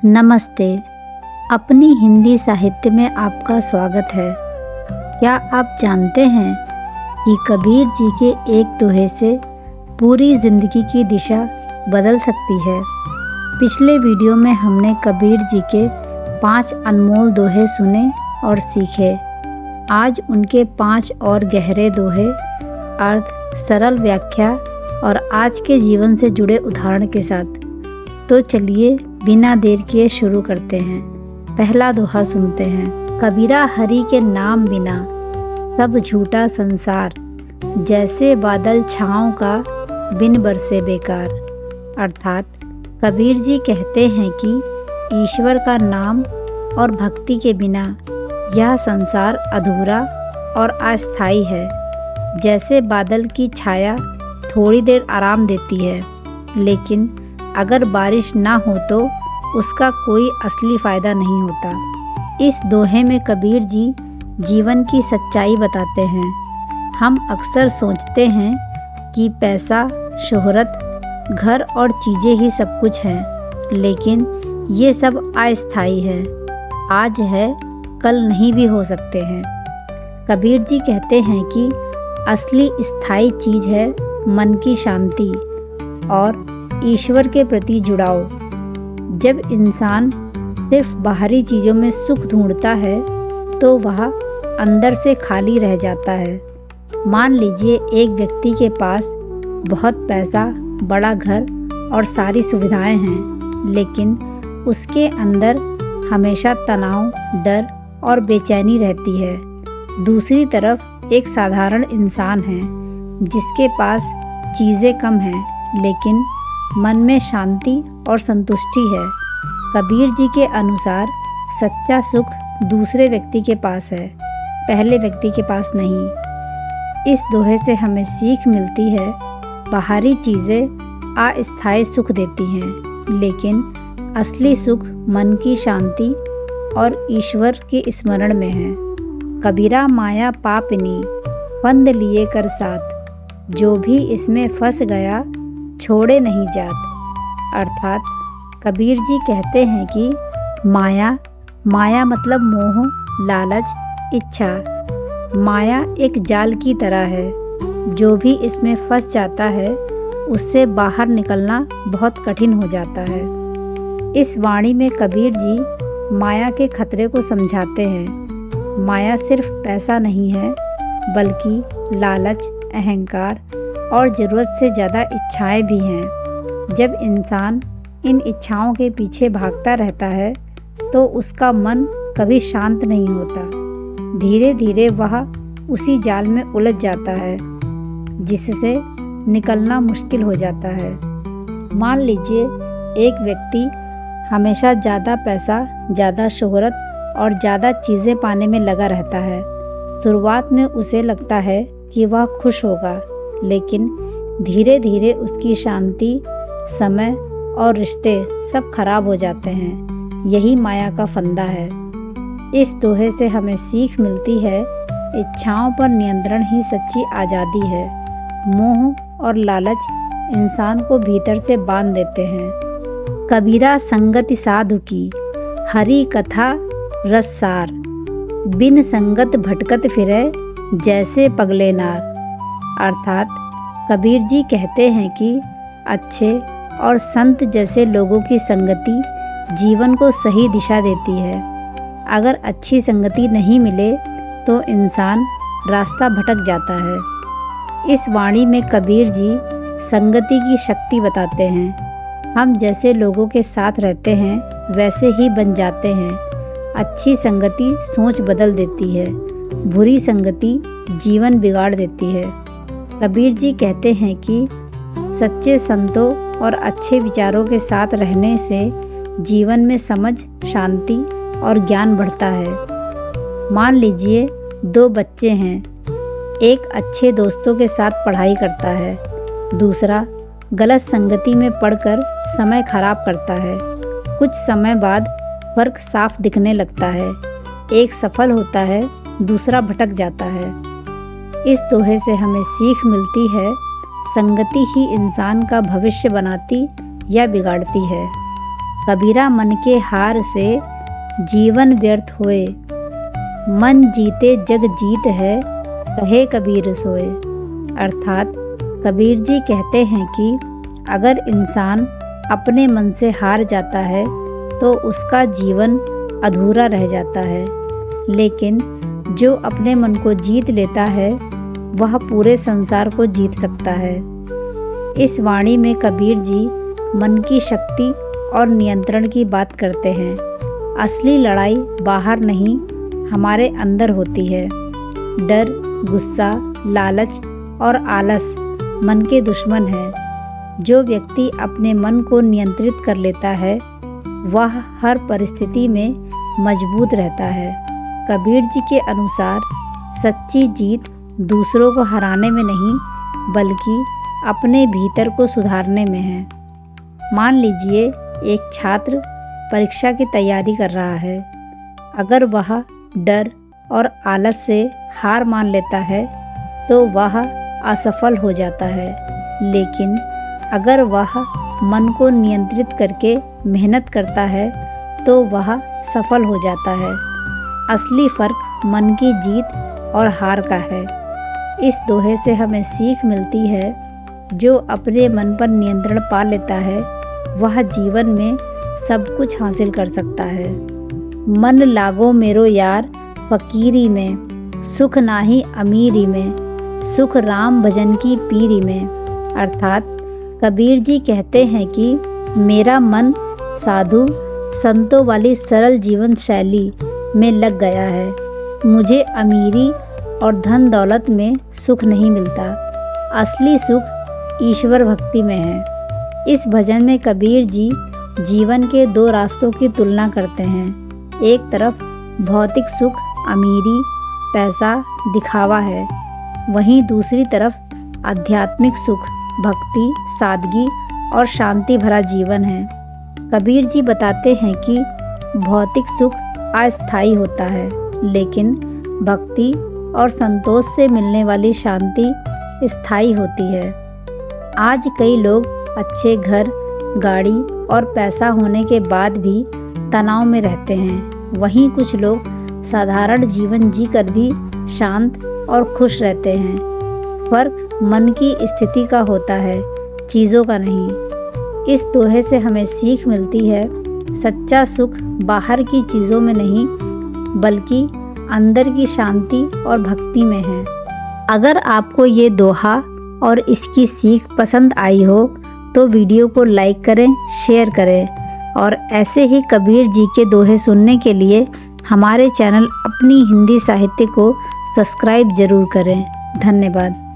नमस्ते। अपनी हिंदी साहित्य में आपका स्वागत है। क्या आप जानते हैं कि कबीर जी के एक दोहे से पूरी ज़िंदगी की दिशा बदल सकती है। पिछले वीडियो में हमने कबीर जी के 5 अनमोल दोहे सुने और सीखे। आज उनके 5 और गहरे दोहे, अर्थ, सरल व्याख्या और आज के जीवन से जुड़े उदाहरण के साथ। तो चलिए बिना देर किए शुरू करते हैं। पहला दोहा सुनते हैं। कबीरा हरि के नाम बिना सब झूठा संसार, जैसे बादल छाँव का बिन बरसे बेकार। अर्थात कबीर जी कहते हैं कि ईश्वर का नाम और भक्ति के बिना यह संसार अधूरा और अस्थायी है। जैसे बादल की छाया थोड़ी देर आराम देती है, लेकिन अगर बारिश ना हो तो उसका कोई असली फ़ायदा नहीं होता। इस दोहे में कबीर जी जीवन की सच्चाई बताते हैं। हम अक्सर सोचते हैं कि पैसा, शोहरत, घर और चीज़ें ही सब कुछ हैं, लेकिन ये सब अस्थायी है। आज है, कल नहीं भी हो सकते हैं। कबीर जी कहते हैं कि असली स्थायी चीज़ है मन की शांति और ईश्वर के प्रति जुड़ाव। जब इंसान सिर्फ बाहरी चीज़ों में सुख ढूंढता है तो वह अंदर से खाली रह जाता है। मान लीजिए एक व्यक्ति के पास बहुत पैसा, बड़ा घर और सारी सुविधाएं हैं, लेकिन उसके अंदर हमेशा तनाव, डर और बेचैनी रहती है। दूसरी तरफ एक साधारण इंसान है जिसके पास चीज़ें कम हैं, लेकिन मन में शांति और संतुष्टि है। कबीर जी के अनुसार सच्चा सुख दूसरे व्यक्ति के पास है, पहले व्यक्ति के पास नहीं। इस दोहे से हमें सीख मिलती है, बाहरी चीज़ें अस्थायी सुख देती हैं, लेकिन असली सुख मन की शांति और ईश्वर के स्मरण में है। कबीरा माया पापनी फंद लिए कर साथ, जो भी इसमें फंस गया छोड़े नहीं जात। अर्थात कबीर जी कहते हैं कि माया मतलब मोह, लालच, इच्छा। माया एक जाल की तरह है, जो भी इसमें फंस जाता है उससे बाहर निकलना बहुत कठिन हो जाता है। इस वाणी में कबीर जी माया के खतरे को समझाते हैं। माया सिर्फ पैसा नहीं है, बल्कि लालच, अहंकार और ज़रूरत से ज़्यादा इच्छाएं भी हैं। जब इंसान इन इच्छाओं के पीछे भागता रहता है तो उसका मन कभी शांत नहीं होता। धीरे धीरे वह उसी जाल में उलझ जाता है, जिससे निकलना मुश्किल हो जाता है। मान लीजिए एक व्यक्ति हमेशा ज़्यादा पैसा, ज़्यादा शोहरत और ज़्यादा चीज़ें पाने में लगा रहता है। शुरुआत में उसे लगता है कि वह खुश होगा, लेकिन धीरे धीरे उसकी शांति, समय और रिश्ते सब खराब हो जाते हैं। यही माया का फंदा है। इस दोहे से हमें सीख मिलती है, इच्छाओं पर नियंत्रण ही सच्ची आज़ादी है। मोह और लालच इंसान को भीतर से बांध देते हैं। कबीरा संगति साधु की, हरि कथा रस सार, बिन संगत भटकत फिरे, जैसे पगले नार। अर्थात कबीर जी कहते हैं कि अच्छे और संत जैसे लोगों की संगति जीवन को सही दिशा देती है। अगर अच्छी संगति नहीं मिले तो इंसान रास्ता भटक जाता है। इस वाणी में कबीर जी संगति की शक्ति बताते हैं। हम जैसे लोगों के साथ रहते हैं वैसे ही बन जाते हैं। अच्छी संगति सोच बदल देती है, बुरी संगति जीवन बिगाड़ देती है। कबीर जी कहते हैं कि सच्चे संतों और अच्छे विचारों के साथ रहने से जीवन में समझ, शांति और ज्ञान बढ़ता है। मान लीजिए 2 बच्चे हैं। एक अच्छे दोस्तों के साथ पढ़ाई करता है, दूसरा गलत संगति में पढ़कर समय खराब करता है। कुछ समय बाद फर्क साफ दिखने लगता है। एक सफल होता है, दूसरा भटक जाता है। इस दोहे से हमें सीख मिलती है, संगति ही इंसान का भविष्य बनाती या बिगाड़ती है। कबीरा मन के हार से जीवन व्यर्थ होए। मन जीते जग जीत है, कहे कबीर सोए। अर्थात कबीर जी कहते हैं कि अगर इंसान अपने मन से हार जाता है तो उसका जीवन अधूरा रह जाता है, लेकिन जो अपने मन को जीत लेता है वह पूरे संसार को जीत सकता है। इस वाणी में कबीर जी मन की शक्ति और नियंत्रण की बात करते हैं। असली लड़ाई बाहर नहीं, हमारे अंदर होती है। डर, गुस्सा, लालच और आलस मन के दुश्मन हैं। जो व्यक्ति अपने मन को नियंत्रित कर लेता है वह हर परिस्थिति में मजबूत रहता है। कबीर जी के अनुसार सच्ची जीत दूसरों को हराने में नहीं बल्कि अपने भीतर को सुधारने में है। मान लीजिए एक छात्र परीक्षा की तैयारी कर रहा है। अगर वह डर और आलस से हार मान लेता है तो वह असफल हो जाता है, लेकिन अगर वह मन को नियंत्रित करके मेहनत करता है तो वह सफल हो जाता है। असली फ़र्क मन की जीत और हार का है। इस दोहे से हमें सीख मिलती है, जो अपने मन पर नियंत्रण पा लेता है वह जीवन में सब कुछ हासिल कर सकता है। मन लागो मेरो यार फ़कीरी में, सुख नाही अमीरी में, सुख राम भजन की पीरी में। अर्थात कबीर जी कहते हैं कि मेरा मन साधु संतों वाली सरल जीवन शैली में लग गया है। मुझे अमीरी और धन दौलत में सुख नहीं मिलता। असली सुख ईश्वर भक्ति में है। इस भजन में कबीर जी जीवन के दो रास्तों की तुलना करते हैं। एक तरफ भौतिक सुख, अमीरी, पैसा, दिखावा है, वहीं दूसरी तरफ आध्यात्मिक सुख, भक्ति, सादगी और शांति भरा जीवन है। कबीर जी बताते हैं कि भौतिक सुख अस्थायी होता है, लेकिन भक्ति और संतोष से मिलने वाली शांति स्थायी होती है। आज कई लोग अच्छे घर, गाड़ी और पैसा होने के बाद भी तनाव में रहते हैं। वहीं कुछ लोग साधारण जीवन जीकर भी शांत और खुश रहते हैं। फर्क मन की स्थिति का होता है, चीज़ों का नहीं। इस दोहे से हमें सीख मिलती है, सच्चा सुख बाहर की चीज़ों में नहीं बल्कि अंदर की शांति और भक्ति में है। अगर आपको ये दोहा और इसकी सीख पसंद आई हो तो वीडियो को लाइक करें, शेयर करें और ऐसे ही कबीर जी के दोहे सुनने के लिए हमारे चैनल अपनी हिंदी साहित्य को सब्सक्राइब ज़रूर करें। धन्यवाद।